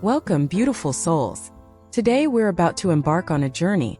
Welcome, beautiful souls. Today we're about to embark on a journey,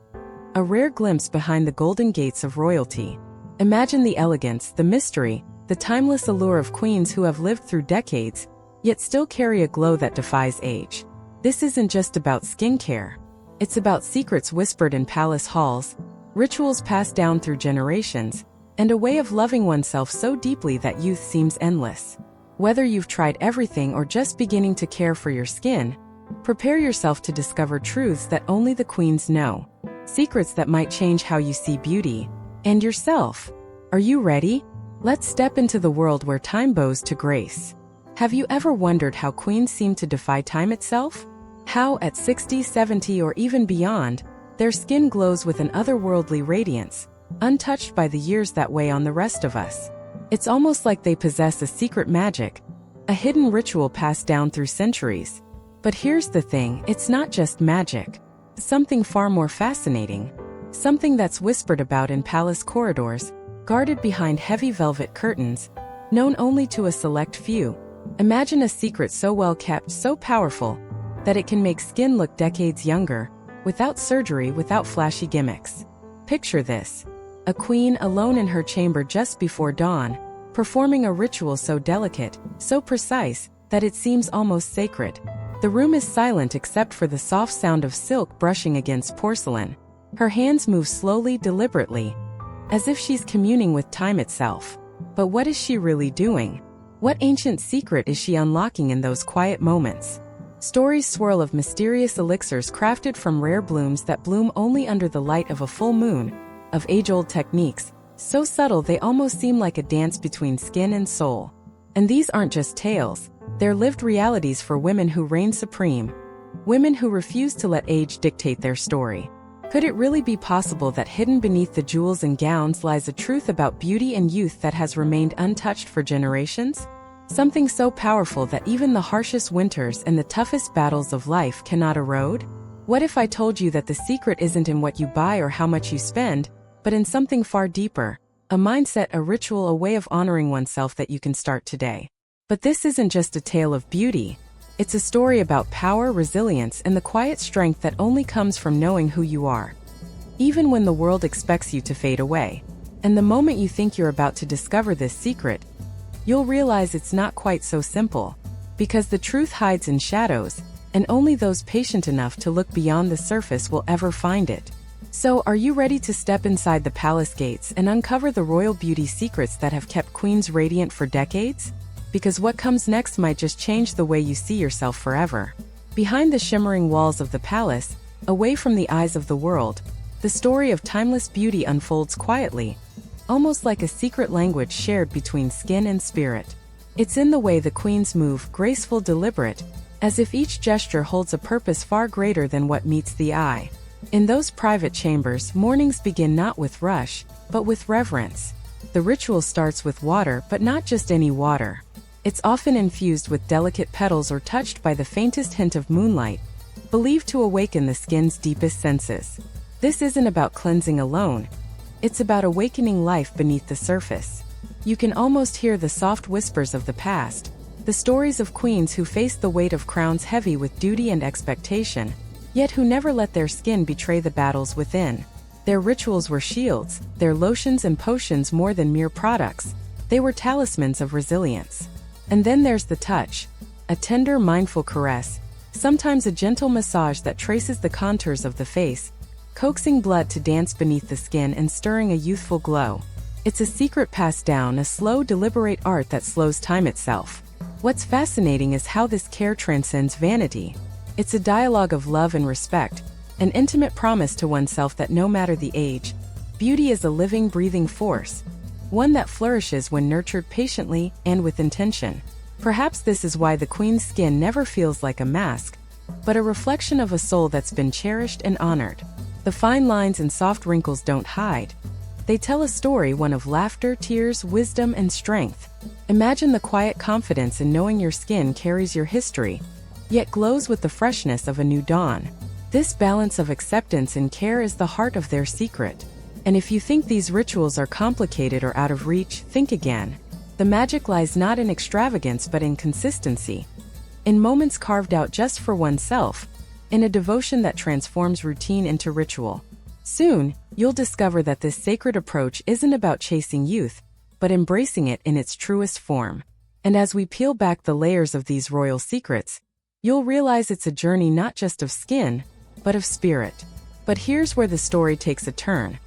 a rare glimpse behind the golden gates of royalty. Imagine the elegance, the mystery, the timeless allure of queens who have lived through decades, yet still carry a glow that defies age. This isn't just about skincare. It's about secrets whispered in palace halls, rituals passed down through generations, and a way of loving oneself so deeply that youth seems endless. Whether you've tried everything or just beginning to care for your skin, prepare yourself to discover truths that only the queens know. Secrets that might change how you see beauty and yourself. Are you ready? Let's step into the world where time bows to grace. Have you ever wondered how queens seem to defy time itself? How at 60, 70, or even beyond, their skin glows with an otherworldly radiance, untouched by the years that weigh on the rest of us. It's almost like they possess a secret magic, a hidden ritual passed down through centuries. But here's the thing, it's not just magic. Something far more fascinating. Something that's whispered about in palace corridors, guarded behind heavy velvet curtains, known only to a select few. Imagine a secret so well kept, so powerful, that it can make skin look decades younger, without surgery, without flashy gimmicks. Picture this. A queen alone in her chamber just before dawn, performing a ritual so delicate, so precise, that it seems almost sacred. The room is silent except for the soft sound of silk brushing against porcelain. Her hands move slowly, deliberately, as if she's communing with time itself. But what is she really doing? What ancient secret is she unlocking in those quiet moments? Stories swirl of mysterious elixirs crafted from rare blooms that bloom only under the light of a full moon, of age-old techniques, so subtle they almost seem like a dance between skin and soul. And these aren't just tales, they're lived realities for women who reign supreme, women who refuse to let age dictate their story. Could it really be possible that hidden beneath the jewels and gowns lies a truth about beauty and youth that has remained untouched for generations? Something so powerful that even the harshest winters and the toughest battles of life cannot erode? What if I told you that the secret isn't in what you buy or how much you spend, but in something far deeper, a mindset, a ritual, a way of honoring oneself that you can start today? But this isn't just a tale of beauty. It's a story about power, resilience, and the quiet strength that only comes from knowing who you are, even when the world expects you to fade away. And the moment you think you're about to discover this secret, you'll realize it's not quite so simple, because the truth hides in shadows, and only those patient enough to look beyond the surface will ever find it. So, are you ready to step inside the palace gates and uncover the royal beauty secrets that have kept queens radiant for decades? Because what comes next might just change the way you see yourself forever. Behind the shimmering walls of the palace, away from the eyes of the world, the story of timeless beauty unfolds quietly, almost like a secret language shared between skin and spirit. It's in the way the queens move, graceful, deliberate, as if each gesture holds a purpose far greater than what meets the eye. In those private chambers, mornings begin not with rush, but with reverence. The ritual starts with water, but not just any water. It's often infused with delicate petals or touched by the faintest hint of moonlight, believed to awaken the skin's deepest senses. This isn't about cleansing alone. It's about awakening life beneath the surface. You can almost hear the soft whispers of the past, the stories of queens who faced the weight of crowns heavy with duty and expectation, yet who never let their skin betray the battles within. Their rituals were shields, their lotions and potions more than mere products. They were talismans of resilience. And then there's the touch, a tender, mindful caress, sometimes a gentle massage that traces the contours of the face, coaxing blood to dance beneath the skin and stirring a youthful glow. It's a secret passed down, a slow, deliberate art that slows time itself. What's fascinating is how this care transcends vanity. It's a dialogue of love and respect, an intimate promise to oneself that no matter the age, beauty is a living, breathing force, one that flourishes when nurtured patiently and with intention. Perhaps this is why the queen's skin never feels like a mask, but a reflection of a soul that's been cherished and honored. The fine lines and soft wrinkles don't hide. They tell a story, one of laughter, tears, wisdom, and strength. Imagine the quiet confidence in knowing your skin carries your history, yet glows with the freshness of a new dawn. This balance of acceptance and care is the heart of their secret. And if you think these rituals are complicated or out of reach, think again. The magic lies not in extravagance but in consistency. in moments carved out just for oneself, in a devotion that transforms routine into ritual. Soon, you'll discover that this sacred approach isn't about chasing youth, but embracing it in its truest form. And as we peel back the layers of these royal secrets, you'll realize it's a journey not just of skin, but of spirit. But here's where the story takes a turn.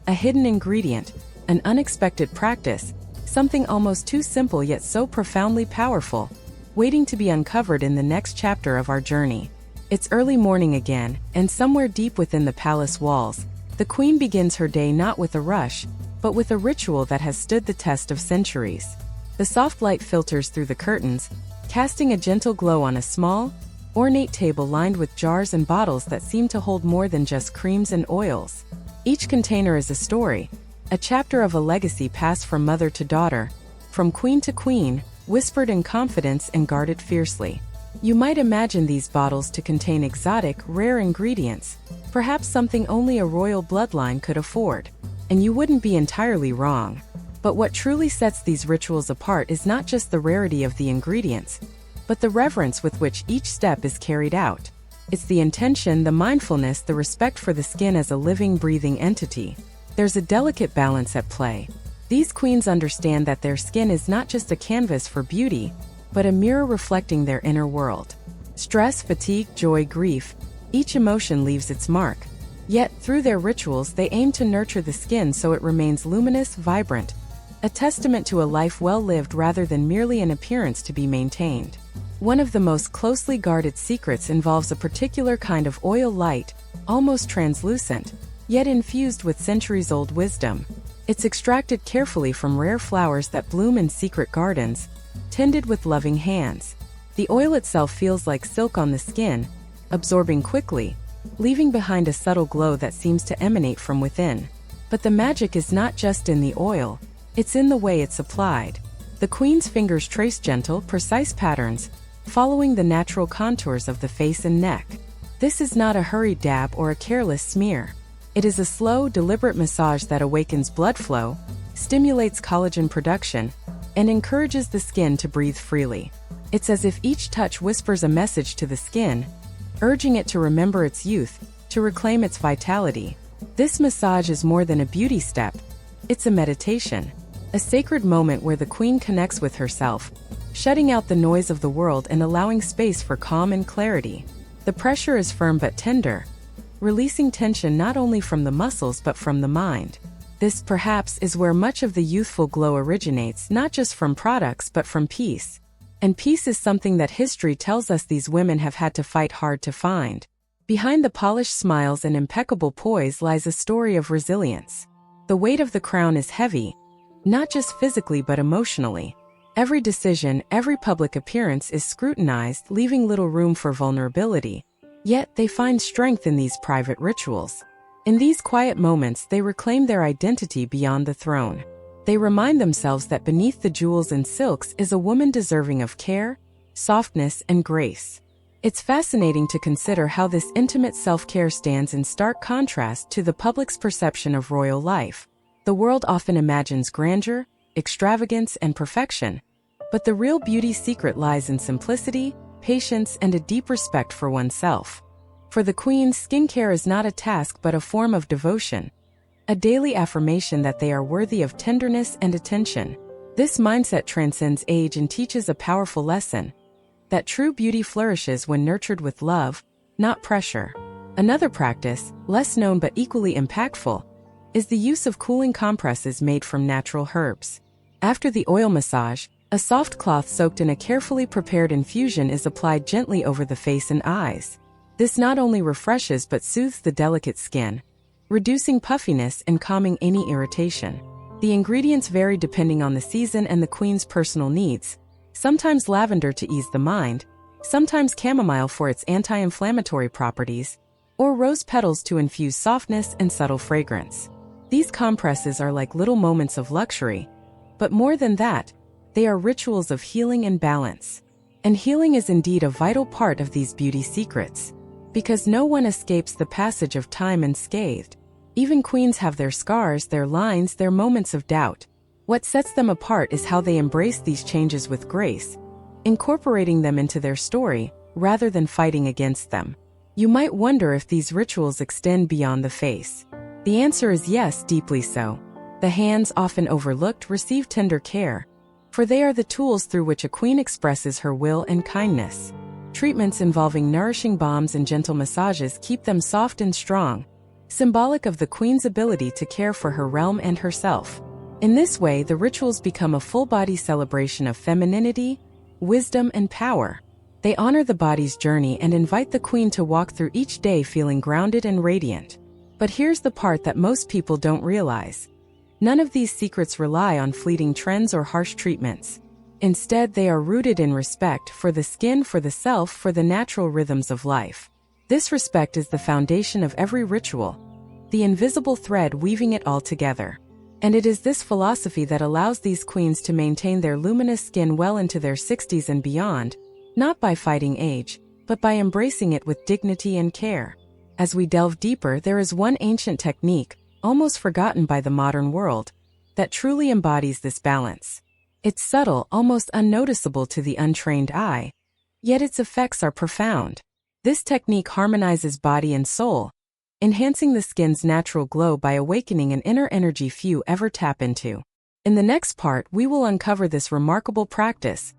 A hidden ingredient, an unexpected practice, something almost too simple yet so profoundly powerful, waiting to be uncovered in the next chapter of our journey. It's early morning again, and somewhere deep within the palace walls, the queen begins her day not with a rush, but with a ritual that has stood the test of centuries. The soft light filters through the curtains, casting a gentle glow on a small, ornate table lined with jars and bottles that seem to hold more than just creams and oils. Each container is a story, a chapter of a legacy passed from mother to daughter, from queen to queen, whispered in confidence and guarded fiercely. You might imagine these bottles to contain exotic, rare ingredients, perhaps something only a royal bloodline could afford. And you wouldn't be entirely wrong. But what truly sets these rituals apart is not just the rarity of the ingredients, but the reverence with which each step is carried out. It's the intention, the mindfulness, the respect for the skin as a living, breathing entity. There's a delicate balance at play. These queens understand that their skin is not just a canvas for beauty, but a mirror reflecting their inner world. Stress, fatigue, joy, grief, each emotion leaves its mark. Yet, through their rituals, they aim to nurture the skin so it remains luminous, vibrant, a testament to a life well lived rather than merely an appearance to be maintained. One of the most closely guarded secrets involves a particular kind of oil light, almost translucent, yet infused with centuries-old wisdom. It's extracted carefully from rare flowers that bloom in secret gardens, tended with loving hands. The oil itself feels like silk on the skin, absorbing quickly, leaving behind a subtle glow that seems to emanate from within. But the magic is not just in the oil, it's in the way it's applied. The queen's fingers trace gentle, precise patterns, following the natural contours of the face and neck. This is not a hurried dab or a careless smear. It is a slow, deliberate massage that awakens blood flow, stimulates collagen production, and encourages the skin to breathe freely. It's as if each touch whispers a message to the skin, urging it to remember its youth, to reclaim its vitality. This massage is more than a beauty step. It's a meditation, a sacred moment where the queen connects with herself, shutting out the noise of the world and allowing space for calm and clarity. The pressure is firm but tender, releasing tension not only from the muscles but from the mind. This, perhaps, is where much of the youthful glow originates, not just from products but from peace. And peace is something that history tells us these women have had to fight hard to find. Behind the polished smiles and impeccable poise lies a story of resilience. The weight of the crown is heavy, not just physically but emotionally. Every decision, every public appearance is scrutinized, leaving little room for vulnerability. Yet they find strength in these private rituals. In these quiet moments, they reclaim their identity beyond the throne. They remind themselves that beneath the jewels and silks is a woman deserving of care, softness, and grace. It's fascinating to consider how this intimate self-care stands in stark contrast to the public's perception of royal life. The world often imagines grandeur, extravagance, and perfection, but the real beauty secret lies in simplicity, patience, and a deep respect for oneself. For the queen, skincare is not a task but a form of devotion, a daily affirmation that they are worthy of tenderness and attention. This mindset transcends age and teaches a powerful lesson, that true beauty flourishes when nurtured with love, not pressure. Another practice, less known but equally impactful, is the use of cooling compresses made from natural herbs. After the oil massage, a soft cloth soaked in a carefully prepared infusion is applied gently over the face and eyes. This not only refreshes but soothes the delicate skin, reducing puffiness and calming any irritation. The ingredients vary depending on the season and the queen's personal needs, sometimes lavender to ease the mind, sometimes chamomile for its anti-inflammatory properties, or rose petals to infuse softness and subtle fragrance. These compresses are like little moments of luxury, but more than that, they are rituals of healing and balance. And healing is indeed a vital part of these beauty secrets, because no one escapes the passage of time unscathed. Even queens have their scars, their lines, their moments of doubt. What sets them apart is how they embrace these changes with grace, incorporating them into their story rather than fighting against them. You might wonder if these rituals extend beyond the face. The answer is yes, deeply so. The hands, often overlooked, receive tender care, for they are the tools through which a queen expresses her will and kindness. Treatments involving nourishing balms and gentle massages keep them soft and strong, symbolic of the queen's ability to care for her realm and herself. In this way, the rituals become a full-body celebration of femininity, wisdom, and power. They honor the body's journey and invite the queen to walk through each day feeling grounded and radiant. But here's the part that most people don't realize. None of these secrets rely on fleeting trends or harsh treatments. Instead, they are rooted in respect for the skin, for the self, for the natural rhythms of life. This respect is the foundation of every ritual, the invisible thread weaving it all together. And it is this philosophy that allows these queens to maintain their luminous skin well into their 60s and beyond, not by fighting age, but by embracing it with dignity and care. As we delve deeper, there is one ancient technique, almost forgotten by the modern world, that truly embodies this balance. It's subtle, almost unnoticeable to the untrained eye, yet its effects are profound. This technique harmonizes body and soul, enhancing the skin's natural glow by awakening an inner energy few ever tap into. In the next part, we will uncover this remarkable practice,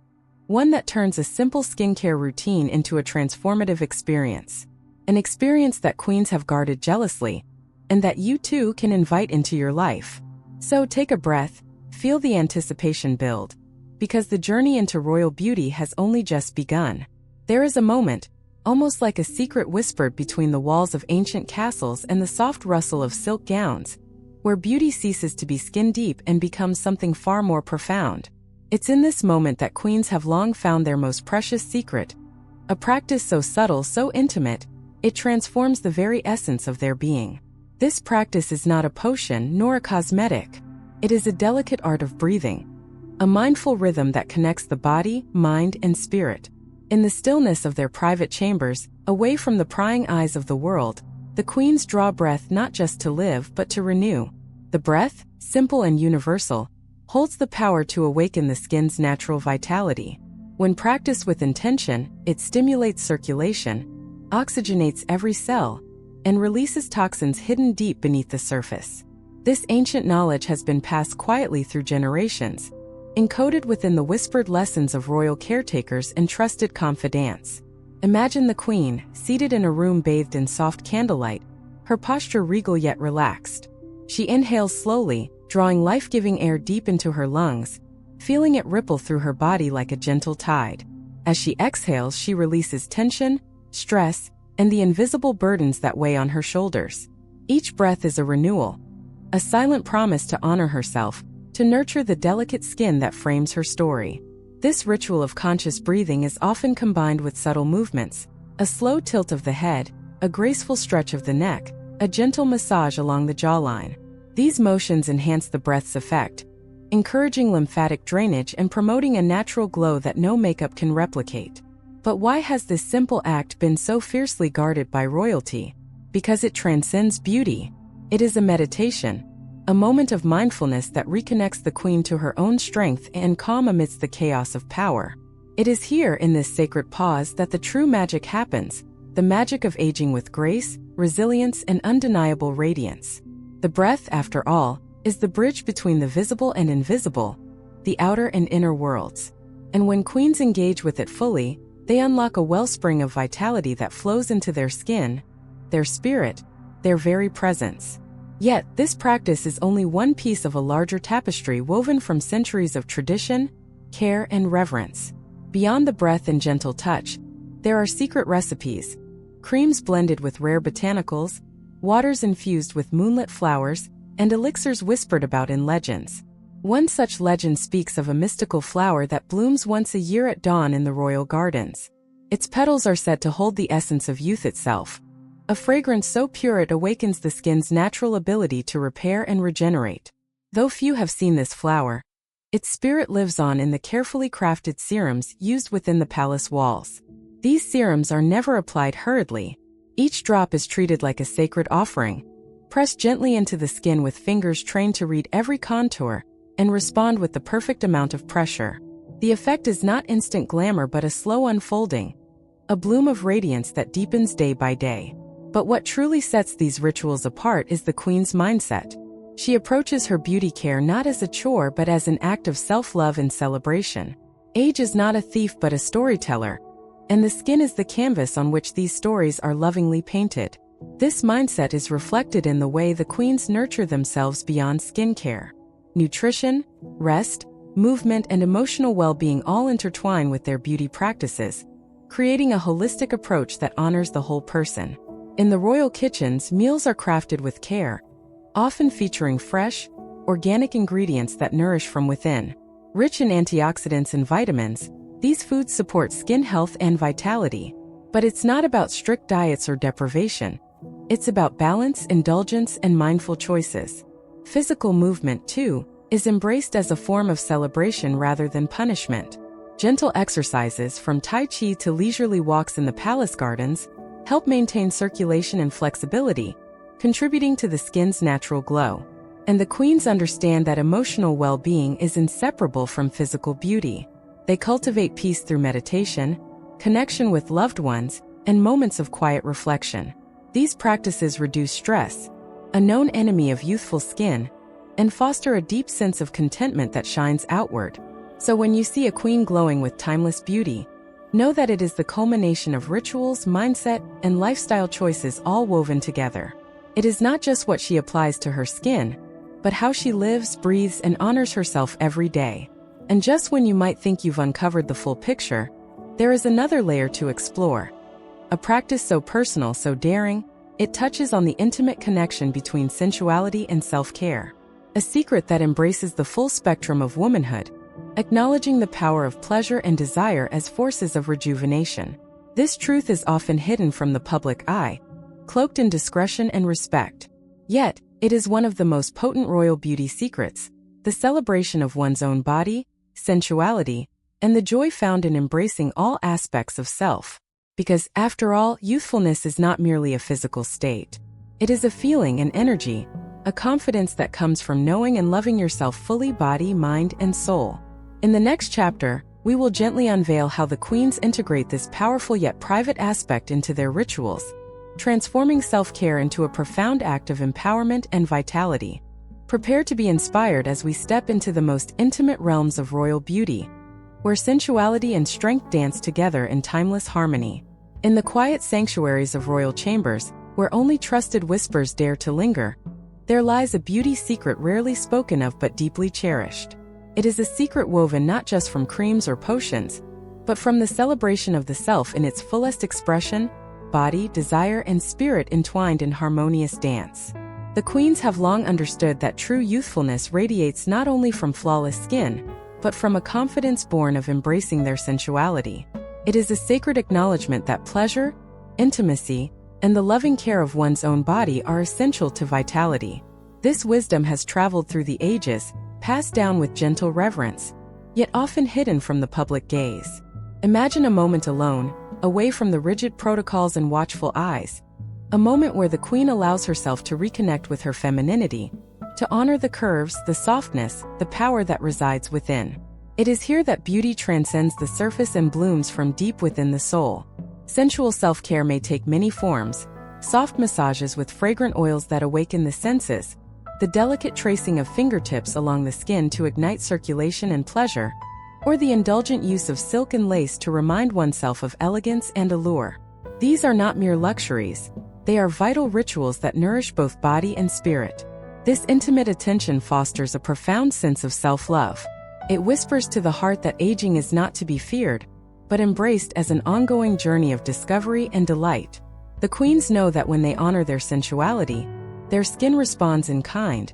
one that turns a simple skincare routine into a transformative experience. An experience that queens have guarded jealously, and that you too can invite into your life. So take a breath, feel the anticipation build, because the journey into royal beauty has only just begun. There is a moment, almost like a secret whispered between the walls of ancient castles and the soft rustle of silk gowns, where beauty ceases to be skin-deep and becomes something far more profound. It's in this moment that queens have long found their most precious secret, a practice so subtle, so intimate, it transforms the very essence of their being. This practice is not a potion nor a cosmetic. It is a delicate art of breathing, a mindful rhythm that connects the body, mind, and spirit. In the stillness of their private chambers, away from the prying eyes of the world, the queens draw breath not just to live but to renew. The breath, simple and universal, holds the power to awaken the skin's natural vitality. When practiced with intention, it stimulates circulation, oxygenates every cell, and releases toxins hidden deep beneath the surface. This ancient knowledge has been passed quietly through generations, encoded within the whispered lessons of royal caretakers and trusted confidants. Imagine the queen, seated in a room bathed in soft candlelight, her posture regal yet relaxed. She inhales slowly, drawing life-giving air deep into her lungs, feeling it ripple through her body like a gentle tide. As she exhales, she releases tension, stress, and the invisible burdens that weigh on her shoulders. Each breath is a renewal, a silent promise to honor herself, to nurture the delicate skin that frames her story. This ritual of conscious breathing is often combined with subtle movements, a slow tilt of the head, a graceful stretch of the neck, a gentle massage along the jawline. These motions enhance the breath's effect, encouraging lymphatic drainage and promoting a natural glow that no makeup can replicate. But why has this simple act been so fiercely guarded by royalty? Because it transcends beauty. It is a meditation, a moment of mindfulness that reconnects the queen to her own strength and calm amidst the chaos of power. It is here, in this sacred pause, that the true magic happens, the magic of aging with grace, resilience, and undeniable radiance. The breath, after all, is the bridge between the visible and invisible, the outer and inner worlds. And when queens engage with it fully, they unlock a wellspring of vitality that flows into their skin, their spirit, their very presence. Yet, this practice is only one piece of a larger tapestry woven from centuries of tradition, care, and reverence. Beyond the breath and gentle touch, there are secret recipes, creams blended with rare botanicals, waters infused with moonlit flowers, and elixirs whispered about in legends. One such legend speaks of a mystical flower that blooms once a year at dawn in the royal gardens. Its petals are said to hold the essence of youth itself, a fragrance so pure it awakens the skin's natural ability to repair and regenerate. Though few have seen this flower, its spirit lives on in the carefully crafted serums used within the palace walls. These serums are never applied hurriedly. Each drop is treated like a sacred offering, pressed gently into the skin with fingers trained to read every contour and respond with the perfect amount of pressure. The effect is not instant glamour but a slow unfolding, a bloom of radiance that deepens day by day. But what truly sets these rituals apart is the queen's mindset. She approaches her beauty care not as a chore but as an act of self-love and celebration. Age is not a thief but a storyteller, and the skin is the canvas on which these stories are lovingly painted. This mindset is reflected in the way the queens nurture themselves beyond skincare. Nutrition, rest, movement, and emotional well-being all intertwine with their beauty practices, creating a holistic approach that honors the whole person. In the royal kitchens, meals are crafted with care, often featuring fresh, organic ingredients that nourish from within. Rich in antioxidants and vitamins, these foods support skin health and vitality. But it's not about strict diets or deprivation. It's about balance, indulgence, and mindful choices. Physical movement, too, is embraced as a form of celebration rather than punishment. Gentle exercises, from Tai Chi to leisurely walks in the palace gardens, help maintain circulation and flexibility, contributing to the skin's natural glow. And the queens understand that emotional well-being is inseparable from physical beauty. They cultivate peace through meditation, connection with loved ones, and moments of quiet reflection. These practices reduce stress, a known enemy of youthful skin, and foster a deep sense of contentment that shines outward. So when you see a queen glowing with timeless beauty, know that it is the culmination of rituals, mindset, and lifestyle choices all woven together. It is not just what she applies to her skin, but how she lives, breathes, and honors herself every day. And just when you might think you've uncovered the full picture, there is another layer to explore. A practice so personal, so daring, it touches on the intimate connection between sensuality and self-care. A secret that embraces the full spectrum of womanhood, acknowledging the power of pleasure and desire as forces of rejuvenation. This truth is often hidden from the public eye, cloaked in discretion and respect. Yet, it is one of the most potent royal beauty secrets, the celebration of one's own body, sensuality, and the joy found in embracing all aspects of self. Because, after all, youthfulness is not merely a physical state. It is a feeling and energy, a confidence that comes from knowing and loving yourself fully, body, mind, and soul. In the next chapter, we will gently unveil how the queens integrate this powerful yet private aspect into their rituals, transforming self-care into a profound act of empowerment and vitality. Prepare to be inspired as we step into the most intimate realms of royal beauty, where sensuality and strength dance together in timeless harmony. In the quiet sanctuaries of royal chambers, where only trusted whispers dare to linger, there lies a beauty secret rarely spoken of but deeply cherished. It is a secret woven not just from creams or potions, but from the celebration of the self in its fullest expression, body, desire, and spirit entwined in harmonious dance. The queens have long understood that true youthfulness radiates not only from flawless skin, but from a confidence born of embracing their sensuality. It is a sacred acknowledgement that pleasure, intimacy, and the loving care of one's own body are essential to vitality. This wisdom has traveled through the ages, passed down with gentle reverence, yet often hidden from the public gaze. Imagine a moment alone, away from the rigid protocols and watchful eyes. A moment where the queen allows herself to reconnect with her femininity, to honor the curves, the softness, the power that resides within. It is here that beauty transcends the surface and blooms from deep within the soul. Sensual self-care may take many forms: soft massages with fragrant oils that awaken the senses, the delicate tracing of fingertips along the skin to ignite circulation and pleasure, or the indulgent use of silk and lace to remind oneself of elegance and allure. These are not mere luxuries, they are vital rituals that nourish both body and spirit. This intimate attention fosters a profound sense of self-love. It whispers to the heart that aging is not to be feared, but embraced as an ongoing journey of discovery and delight. The queens know that when they honor their sensuality, their skin responds in kind,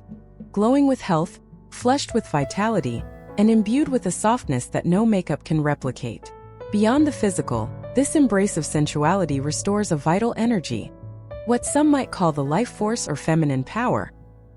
glowing with health, flushed with vitality, and imbued with a softness that no makeup can replicate. Beyond the physical, this embrace of sensuality restores a vital energy, what some might call the life force or feminine power,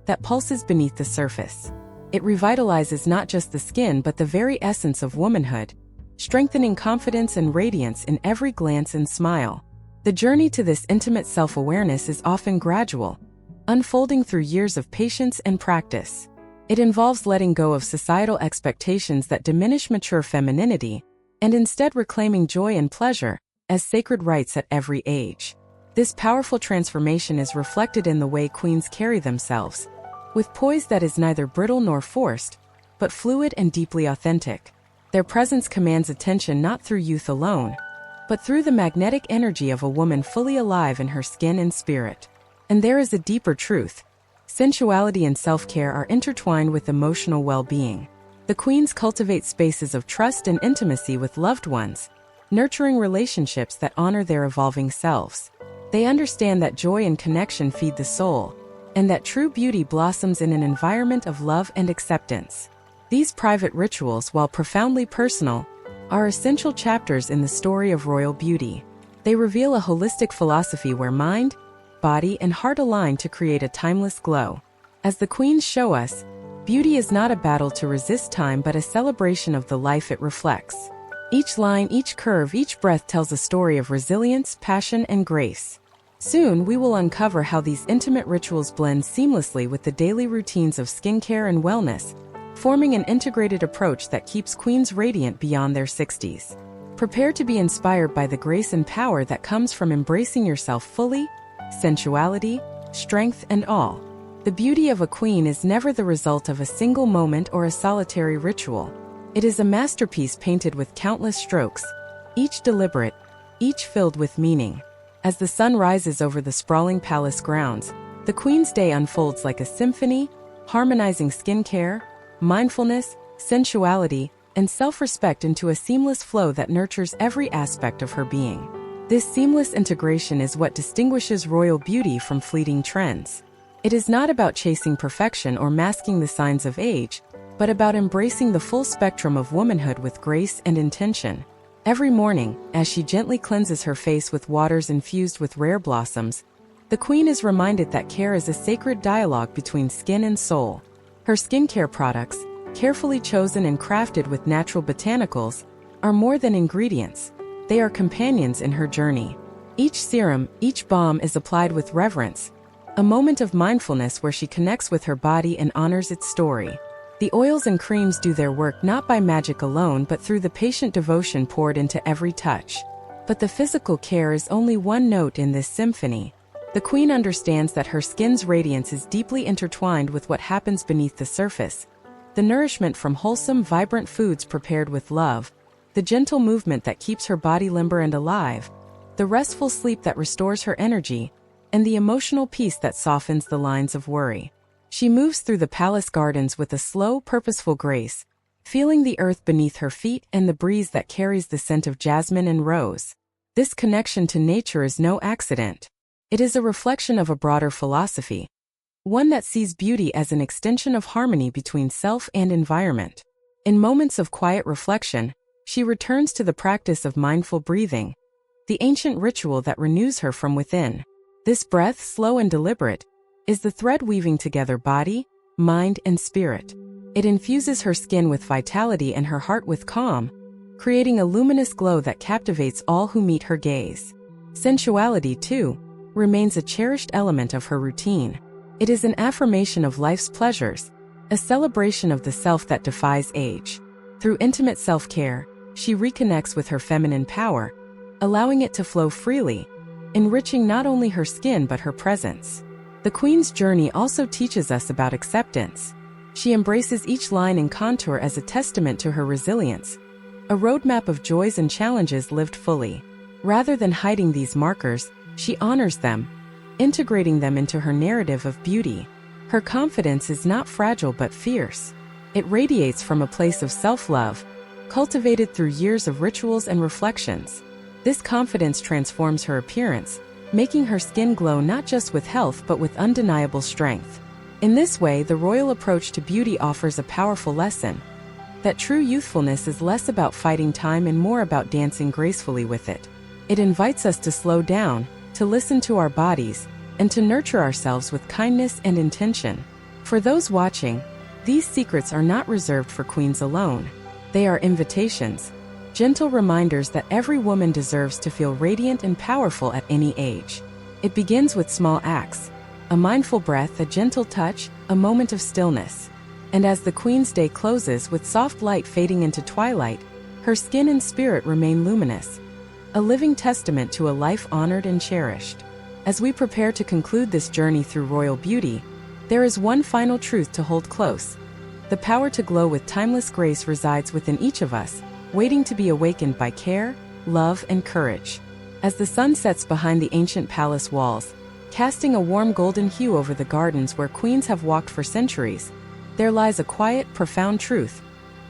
that pulses beneath the surface. It revitalizes not just the skin but the very essence of womanhood, strengthening confidence and radiance in every glance and smile. The journey to this intimate self-awareness is often gradual, unfolding through years of patience and practice. It involves letting go of societal expectations that diminish mature femininity, and instead reclaiming joy and pleasure as sacred rights at every age. This powerful transformation is reflected in the way queens carry themselves, with poise that is neither brittle nor forced, but fluid and deeply authentic. Their presence commands attention not through youth alone, but through the magnetic energy of a woman fully alive in her skin and spirit. And there is a deeper truth. Sensuality and self-care are intertwined with emotional well-being. The queens cultivate spaces of trust and intimacy with loved ones, nurturing relationships that honor their evolving selves. They understand that joy and connection feed the soul, and that true beauty blossoms in an environment of love and acceptance. These private rituals, while profoundly personal, are essential chapters in the story of royal beauty. They reveal a holistic philosophy where mind, body, and heart align to create a timeless glow. As the queens show us, beauty is not a battle to resist time but a celebration of the life it reflects. Each line, each curve, each breath tells a story of resilience, passion, and grace. Soon, we will uncover how these intimate rituals blend seamlessly with the daily routines of skincare and wellness, forming an integrated approach that keeps queens radiant beyond their 60s. Prepare to be inspired by the grace and power that comes from embracing yourself fully, sensuality, strength, and all. The beauty of a queen is never the result of a single moment or a solitary ritual. It is a masterpiece painted with countless strokes, each deliberate, each filled with meaning. As the sun rises over the sprawling palace grounds, the queen's day unfolds like a symphony, harmonizing skincare, mindfulness, sensuality, and self-respect into a seamless flow that nurtures every aspect of her being. This seamless integration is what distinguishes royal beauty from fleeting trends. It is not about chasing perfection or masking the signs of age, but about embracing the full spectrum of womanhood with grace and intention. Every morning, as she gently cleanses her face with waters infused with rare blossoms, the queen is reminded that care is a sacred dialogue between skin and soul. Her skincare products, carefully chosen and crafted with natural botanicals, are more than ingredients. They are companions in her journey. Each serum, each balm is applied with reverence, a moment of mindfulness where she connects with her body and honors its story. The oils and creams do their work not by magic alone but through the patient devotion poured into every touch. But the physical care is only one note in this symphony. The queen understands that her skin's radiance is deeply intertwined with what happens beneath the surface. The nourishment from wholesome, vibrant foods prepared with love, the gentle movement that keeps her body limber and alive, the restful sleep that restores her energy, and the emotional peace that softens the lines of worry. She moves through the palace gardens with a slow, purposeful grace, feeling the earth beneath her feet and the breeze that carries the scent of jasmine and rose. This connection to nature is no accident. It is a reflection of a broader philosophy, one that sees beauty as an extension of harmony between self and environment. In moments of quiet reflection, she returns to the practice of mindful breathing, the ancient ritual that renews her from within. This breath, slow and deliberate, is the thread weaving together body, mind, and spirit. It infuses her skin with vitality and her heart with calm, creating a luminous glow that captivates all who meet her gaze. Sensuality, too, remains a cherished element of her routine. It is an affirmation of life's pleasures, a celebration of the self that defies age. Through intimate self-care, she reconnects with her feminine power, allowing it to flow freely, enriching not only her skin but her presence. The queen's journey also teaches us about acceptance. She embraces each line and contour as a testament to her resilience, a roadmap of joys and challenges lived fully. Rather than hiding these markers, she honors them, integrating them into her narrative of beauty. Her confidence is not fragile but fierce. It radiates from a place of self-love, cultivated through years of rituals and reflections. This confidence transforms her appearance, making her skin glow not just with health but with undeniable strength. In this way, the royal approach to beauty offers a powerful lesson, that true youthfulness is less about fighting time and more about dancing gracefully with it. It invites us to slow down, to listen to our bodies, and to nurture ourselves with kindness and intention. For those watching, these secrets are not reserved for queens alone. They are invitations, gentle reminders that every woman deserves to feel radiant and powerful at any age. It begins with small acts, a mindful breath, a gentle touch, a moment of stillness. And as the queen's day closes with soft light fading into twilight, her skin and spirit remain luminous, a living testament to a life honored and cherished. As we prepare to conclude this journey through royal beauty, there is one final truth to hold close. The power to glow with timeless grace resides within each of us, waiting to be awakened by care, love, and courage. As the sun sets behind the ancient palace walls, casting a warm golden hue over the gardens where queens have walked for centuries, there lies a quiet, profound truth: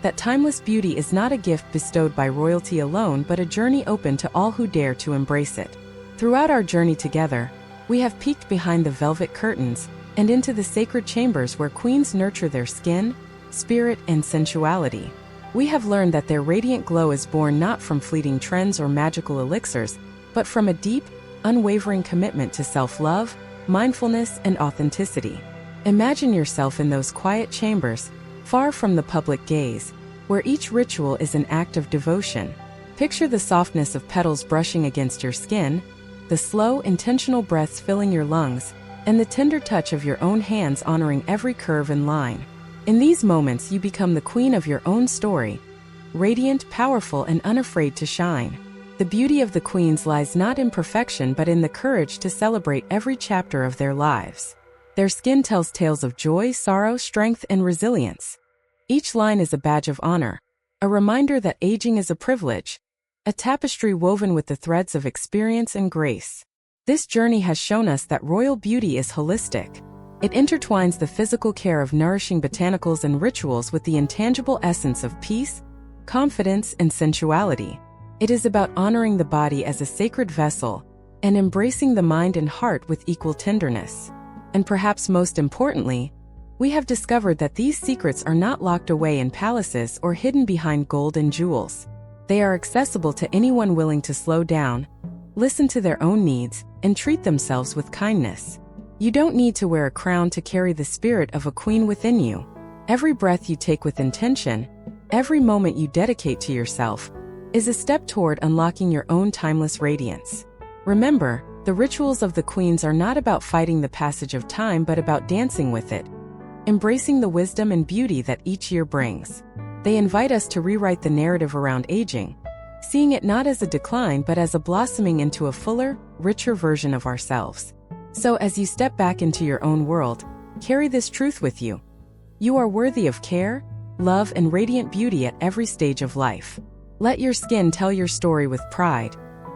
that timeless beauty is not a gift bestowed by royalty alone but a journey open to all who dare to embrace it. Throughout our journey together, we have peeked behind the velvet curtains and into the sacred chambers where queens nurture their skin, spirit, and sensuality. We have learned that their radiant glow is born not from fleeting trends or magical elixirs, but from a deep, unwavering commitment to self-love, mindfulness, and authenticity. Imagine yourself in those quiet chambers, far from the public gaze, where each ritual is an act of devotion. Picture the softness of petals brushing against your skin, the slow, intentional breaths filling your lungs, and the tender touch of your own hands honoring every curve and line. In these moments, you become the queen of your own story, radiant, powerful, and unafraid to shine. The beauty of the queens lies not in perfection but in the courage to celebrate every chapter of their lives. Their skin tells tales of joy, sorrow, strength, and resilience. Each line is a badge of honor, a reminder that aging is a privilege, a tapestry woven with the threads of experience and grace. This journey has shown us that royal beauty is holistic. It intertwines the physical care of nourishing botanicals and rituals with the intangible essence of peace, confidence, and sensuality. It is about honoring the body as a sacred vessel and embracing the mind and heart with equal tenderness. And perhaps most importantly, we have discovered that these secrets are not locked away in palaces or hidden behind gold and jewels. They are accessible to anyone willing to slow down, listen to their own needs, and treat themselves with kindness. You don't need to wear a crown to carry the spirit of a queen within you. Every breath you take with intention, every moment you dedicate to yourself, is a step toward unlocking your own timeless radiance. Remember, the rituals of the queens are not about fighting the passage of time but about dancing with it, embracing the wisdom and beauty that each year brings. They invite us to rewrite the narrative around aging, seeing it not as a decline but as a blossoming into a fuller, richer version of ourselves. So as you step back into your own world, carry this truth with you. You are worthy of care, love, and radiant beauty at every stage of life. Let your skin tell your story with pride,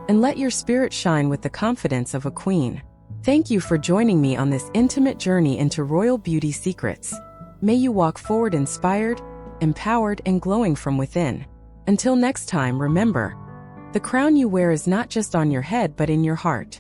and let your spirit shine with the confidence of a queen. Thank you for joining me on this intimate journey into royal beauty secrets. May you walk forward inspired, empowered, and glowing from within. Until next time, remember, the crown you wear is not just on your head but in your heart.